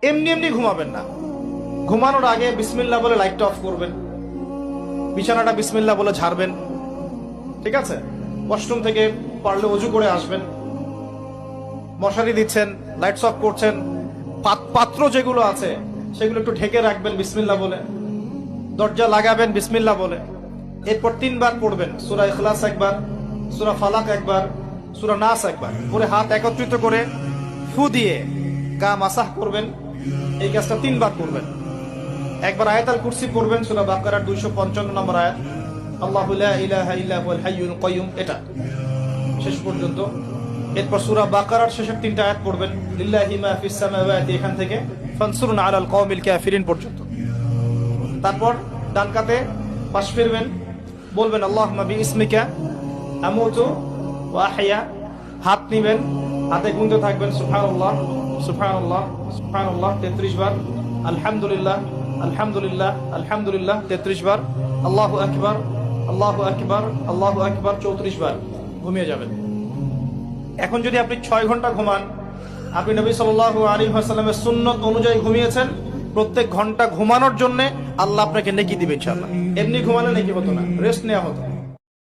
এমনি এমনি ঘুমাবেন না। ঘুমানোর আগে বিসমিল্লাহ বলে লাইটটা অফ করবেন, বিছানাটা বিসমিল্লাহ বলে ঝাড়বেন, ঠিক আছে? ওয়াশরুম থেকে পারলে অজু করে আসবেন। মশারি দিচ্ছেন, লাইটস অফ করছেন, পাত্র যেগুলো আছে সেগুলো একটু ঢেকে রাখবেন বিসমিল্লাহ বলে, দরজা লাগাবেন বিসমিল্লাহ বলে। এরপর 3 বার পড়বেন সূরা ইখলাস একবার, সূরা ফালাক একবার, সূরা নাস একবার, পরে হাত একত্রিত করে ফু দিয়ে গা মাসাহ করবেন। এই কাজটা 3 বার করবেন। একবার আয়াতুল কুরসি পড়বেন, সূরা বাকারার 255 নম্বর আয়াত, আল্লাহু লা ইলাহা ইল্লা হুয়াল হাইয়ুল কাইয়ুম, এটা শেষ পর্যন্ত। এরপর সূরা বাকারার শেষের 3টা আয়াত পড়বেন, লিল্লাহি মা ফিস সামাওয়াতি, এখান থেকে ফানসুরনা আলাল কওমিল কাফিরিন পর্যন্ত। তারপর ডান কাতে পাশ ফিরবেন, বলবেন আল্লাহুম্মা বিইসমিকা আমুতু ওয়া আহইয়া। হাত নিবেন, হাতে গুনতে থাকবেন সুবহানাল্লাহ সুবহানাল্লাহ সুবহানাল্লাহ 33 বার, আলহামদুলিল্লাহ আলহামদুলিল্লাহ আলহামদুলিল্লাহ 33 বার, আল্লাহু আকবার আল্লাহু আকবার আল্লাহু আকবার 34 বার। ঘুমিয়ে যাবেন। এখন যদি আপনি 6 ঘন্টা ঘুমান, আপনি নবী সাল্লাল্লাহু আলাইহি ওয়াসাল্লামের সুন্নত অনুযায়ী ঘুমিয়েছেন, প্রত্যেক ঘন্টা ঘুমানোর জন্য আল্লাহ আপনাকে নেকি দিবে ইনশাআল্লাহ। এমনি ঘুমালে নেকি হতো না, রেস্ট নেওয়া হতো।